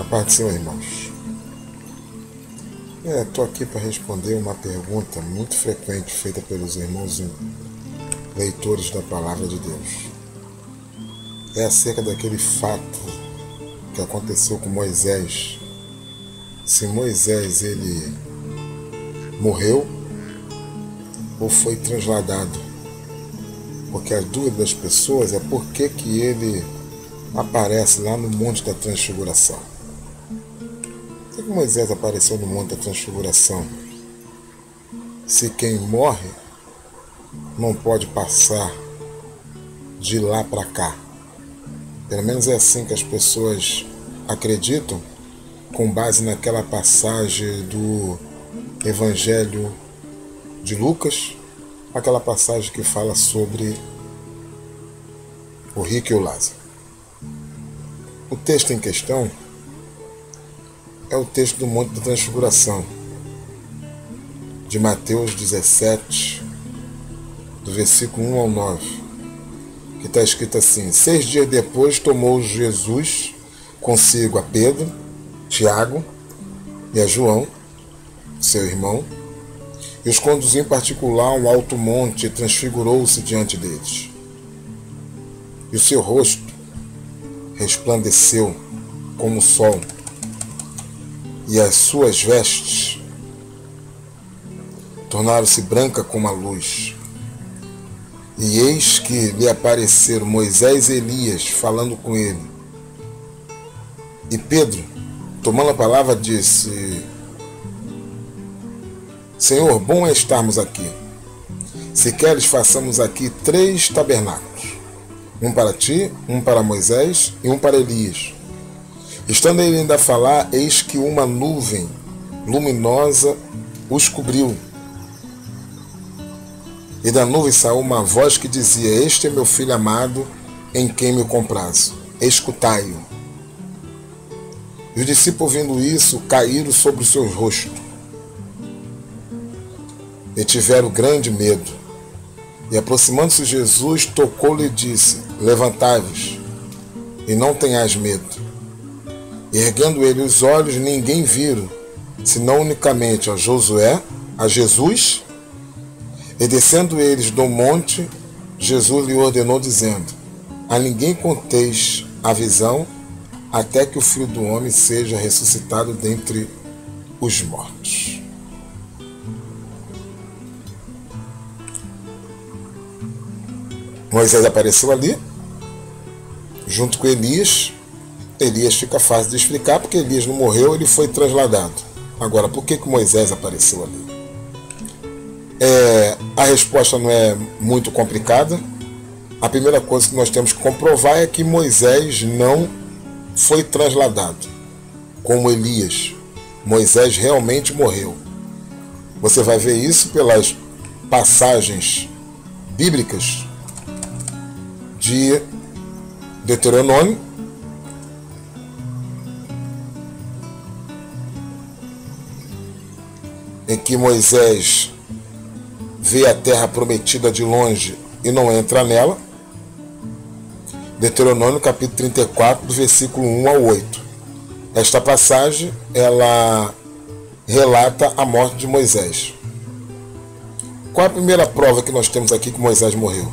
Paz do Senhor, irmãos. Estou aqui para responder uma pergunta muito frequente feita pelos irmãos leitores da Palavra de Deus. É acerca daquele fato que aconteceu com Moisés. Se Moisés ele morreu ou foi transladado. Porque a dúvida das pessoas é por que ele aparece lá no Monte da Transfiguração. Por que Moisés apareceu no Monte da Transfiguração? Se quem morre não pode passar de lá para cá. Pelo menos é assim que as pessoas acreditam, com base naquela passagem do Evangelho de Lucas, aquela passagem que fala sobre o rico e o Lázaro. O texto em questão é o texto do Monte da Transfiguração, de Mateus 17, do versículo 1 ao 9, que está escrito assim: 6 dias depois tomou Jesus consigo a Pedro, Tiago e a João, seu irmão, e os conduziu em particular a um alto monte e transfigurou-se diante deles. E o seu rosto resplandeceu como o sol, e as suas vestes tornaram-se brancas como a luz. E eis que lhe apareceram Moisés e Elias falando com ele. E Pedro, tomando a palavra, disse: Senhor, bom é estarmos aqui. Se queres, façamos aqui 3 tabernáculos, um para ti, um para Moisés e um para Elias. Estando ele ainda a falar, eis que uma nuvem luminosa os cobriu. E da nuvem saiu uma voz que dizia: Este é meu filho amado, em quem me comprazo. Escutai-o. E os discípulos, ouvindo isso, caíram sobre os seus rostos e tiveram grande medo. E aproximando-se Jesus, tocou-lhe e disse: Levantai-vos, e não tenhais medo. E erguendo ele os olhos, ninguém viram, senão unicamente a Jesus. E descendo eles do monte, Jesus lhe ordenou, dizendo: A ninguém conteis a visão, até que o Filho do Homem seja ressuscitado dentre os mortos. Moisés apareceu ali, junto com Elias. Elias fica fácil de explicar, porque Elias não morreu, ele foi transladado. Agora, por que Moisés apareceu ali? A resposta não é muito complicada. A primeira coisa que nós temos que comprovar é que Moisés não foi transladado, como Elias. Moisés realmente morreu. Você vai ver isso pelas passagens bíblicas de Deuteronômio, em que Moisés vê a terra prometida de longe e não entra nela. Deuteronômio capítulo 34, do versículo 1 ao 8. Esta passagem, ela relata a morte de Moisés. Qual a primeira prova que nós temos aqui que Moisés morreu?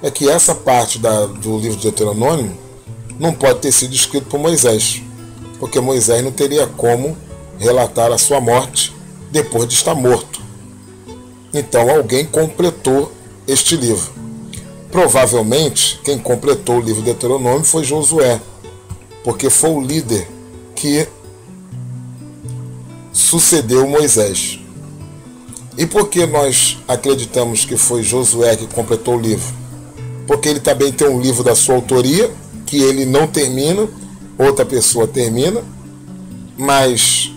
É que essa parte do livro de Deuteronômio não pode ter sido escrito por Moisés, porque Moisés não teria como relatar a sua morte depois de estar morto. Então alguém completou este livro. Provavelmente quem completou o livro de Deuteronômio foi Josué, porque foi o líder que sucedeu Moisés. E por que nós acreditamos que foi Josué que completou o livro? Porque ele também tem um livro da sua autoria, que ele não termina, outra pessoa termina, mas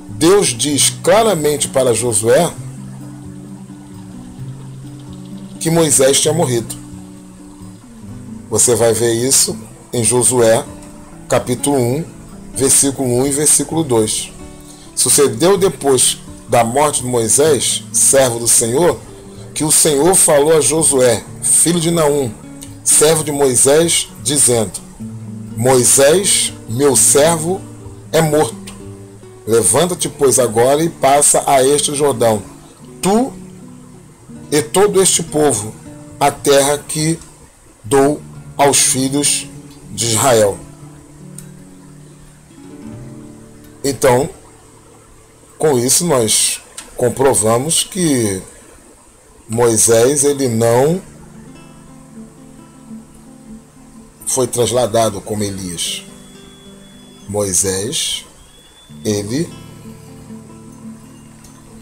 Deus diz claramente para Josué que Moisés tinha morrido. Você vai ver isso em Josué, capítulo 1, versículo 1 e versículo 2. Sucedeu depois da morte de Moisés, servo do Senhor, que o Senhor falou a Josué, filho de Naum, servo de Moisés, dizendo: Moisés, meu servo, é morto. Levanta-te, pois, agora e passa a este Jordão, tu e todo este povo, a terra que dou aos filhos de Israel. Então, com isso nós comprovamos que Moisés ele não foi trasladado como Elias. Moisés, ele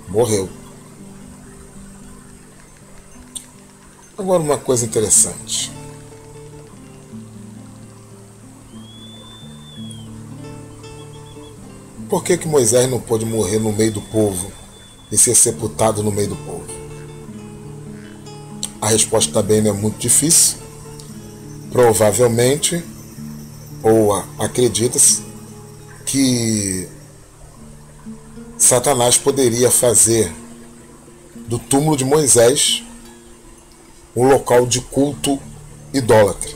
morreu. Agora uma coisa interessante. Por que Moisés não pôde morrer no meio do povo e ser sepultado no meio do povo? A resposta também não é muito difícil. Provavelmente, ou acredita-se, que Satanás poderia fazer do túmulo de Moisés um local de culto idólatra.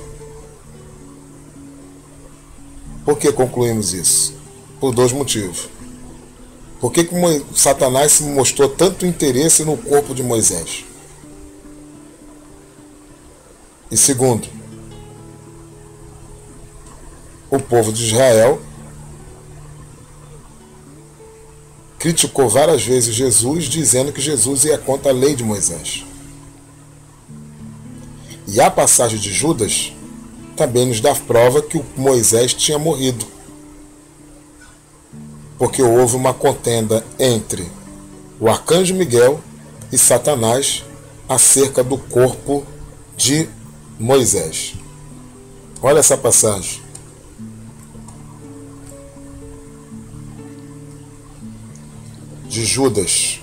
Por que concluímos isso? Por dois motivos. Por que Satanás se mostrou tanto interesse no corpo de Moisés? E segundo, o povo de Israel criticou várias vezes Jesus, dizendo que Jesus ia contra a lei de Moisés. E a passagem de Judas também nos dá prova que o Moisés tinha morrido, porque houve uma contenda entre o arcanjo Miguel e Satanás acerca do corpo de Moisés. Olha essa passagem. De Judas,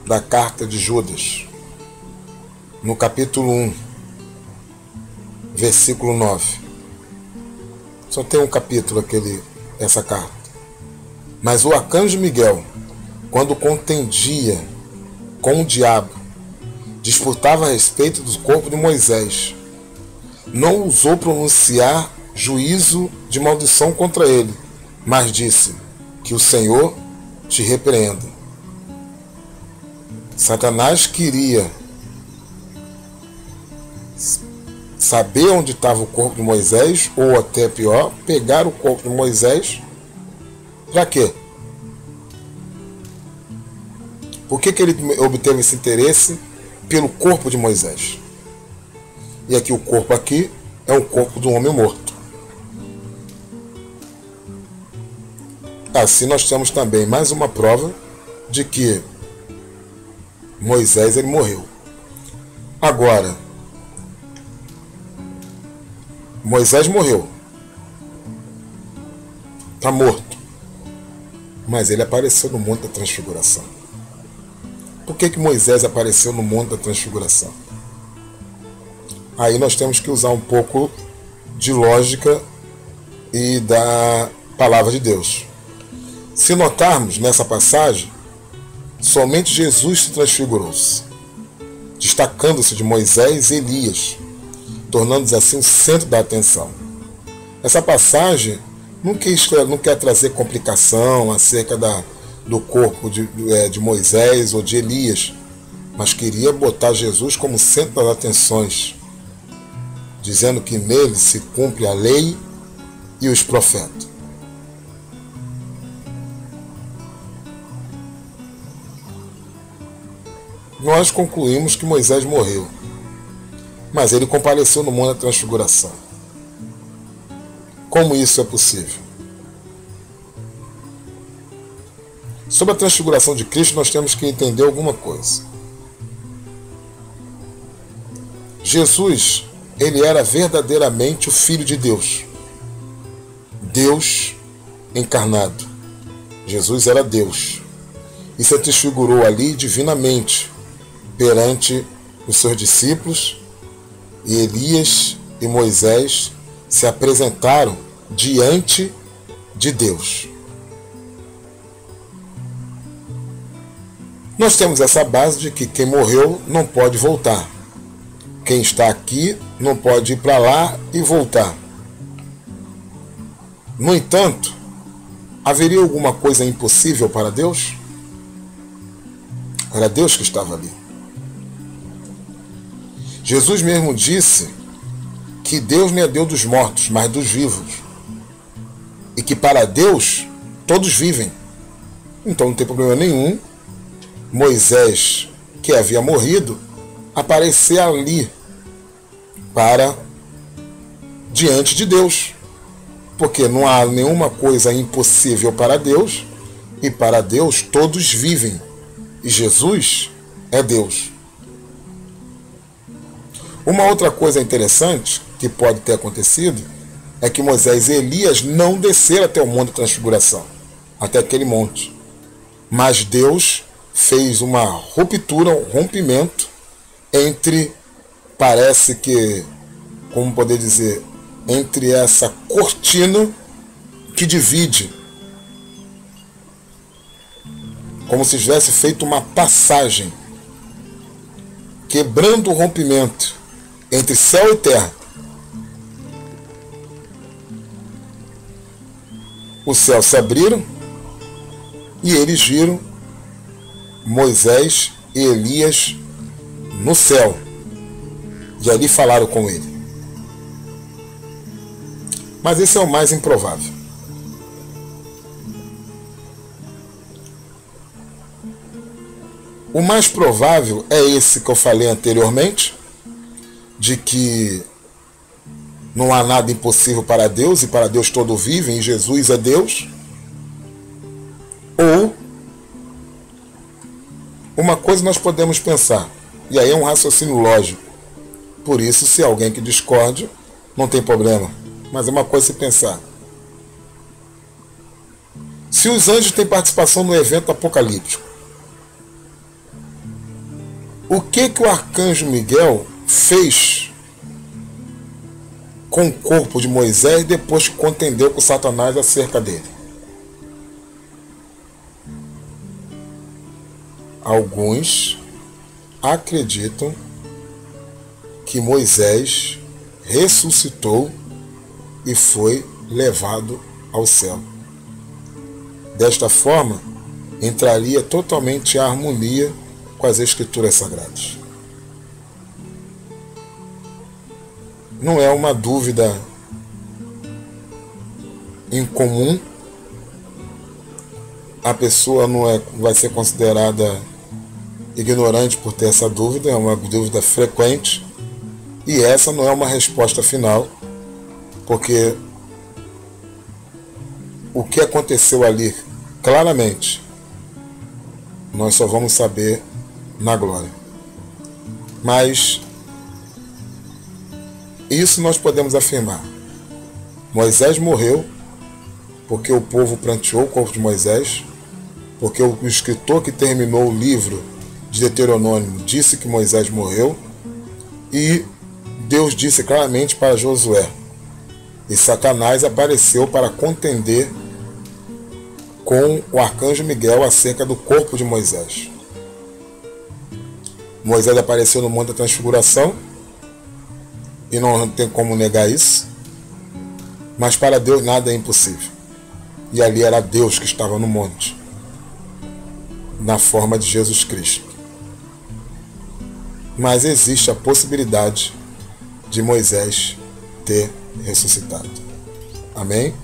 da carta de Judas, no capítulo 1, versículo 9. Só tem um capítulo essa carta. Mas o arcanjo Miguel, quando contendia com o diabo, disputava a respeito do corpo de Moisés, não ousou pronunciar juízo de maldição contra ele, mas disse: que o Senhor te repreenda. Satanás queria saber onde estava o corpo de Moisés, ou até pior, pegar o corpo de Moisés. Para quê? Por que ele obteve esse interesse pelo corpo de Moisés? E aqui o corpo aqui é o corpo do homem morto. Assim nós temos também mais uma prova de que Moisés ele morreu. Agora, Moisés morreu. Está morto. Mas ele apareceu no Monte da Transfiguração. Por que Moisés apareceu no Monte da Transfiguração? Aí nós temos que usar um pouco de lógica e da palavra de Deus. Se notarmos nessa passagem, somente Jesus se transfigurou-se, destacando-se de Moisés e Elias, tornando-se assim o centro da atenção. Essa passagem não quer trazer complicação acerca do corpo de Moisés ou de Elias, mas queria botar Jesus como centro das atenções, dizendo que nele se cumpre a lei e os profetas. Nós concluímos que Moisés morreu, mas ele compareceu no Monte da Transfiguração. Como isso é possível? Sobre a transfiguração de Cristo, nós temos que entender alguma coisa. Jesus, ele era verdadeiramente o Filho de Deus. Deus encarnado. Jesus era Deus. E se transfigurou ali divinamente perante os seus discípulos, e Elias e Moisés se apresentaram diante de Deus. Nós temos essa base de que quem morreu não pode voltar. Quem está aqui não pode ir para lá e voltar. No entanto, Haveria alguma coisa impossível para Deus? Era Deus que estava ali. Jesus mesmo disse que Deus não é Deus dos mortos, mas dos vivos. E que para Deus todos vivem. Então não tem problema nenhum Moisés, que havia morrido, aparecer ali para diante de Deus. Porque não há nenhuma coisa impossível para Deus, e para Deus todos vivem. E Jesus é Deus. Uma outra coisa interessante que pode ter acontecido é que Moisés e Elias não desceram até o Monte da Transfiguração, até aquele monte. Mas Deus fez uma ruptura, um rompimento entre, parece que, como poder dizer, entre essa cortina que divide, como se tivesse feito uma passagem, quebrando o rompimento entre céu e terra. Os céus se abriram e eles viram Moisés e Elias no céu. E ali falaram com ele. Mas esse é o mais improvável. O mais provável é esse que eu falei anteriormente, de que não há nada impossível para Deus, e para Deus todo vive, e Jesus é Deus. Ou uma coisa nós podemos pensar, e aí é um raciocínio lógico. Por isso, se alguém que discorde, não tem problema. Mas é uma coisa se pensar. Se os anjos têm participação no evento apocalíptico, o que o arcanjo Miguel fez com o corpo de Moisés depois que contendeu com Satanás acerca dele? Alguns acreditam que Moisés ressuscitou e foi levado ao céu. Desta forma, entraria totalmente em harmonia com as Escrituras Sagradas. Não é uma dúvida incomum. A pessoa não vai ser considerada ignorante por ter essa dúvida, é uma dúvida frequente. E essa não é uma resposta final, porque o que aconteceu ali, claramente, nós só vamos saber na glória. Mas isso nós podemos afirmar. Moisés morreu porque o povo pranteou o corpo de Moisés, porque o escritor que terminou o livro de Deuteronômio disse que Moisés morreu, e Deus disse claramente para Josué, e Satanás apareceu para contender com o arcanjo Miguel acerca do corpo de Moisés. Moisés apareceu no Monte da Transfiguração, e não tem como negar isso, mas para Deus nada é impossível. E ali era Deus que estava no monte, na forma de Jesus Cristo. Mas existe a possibilidade de Moisés ter ressuscitado. Amém?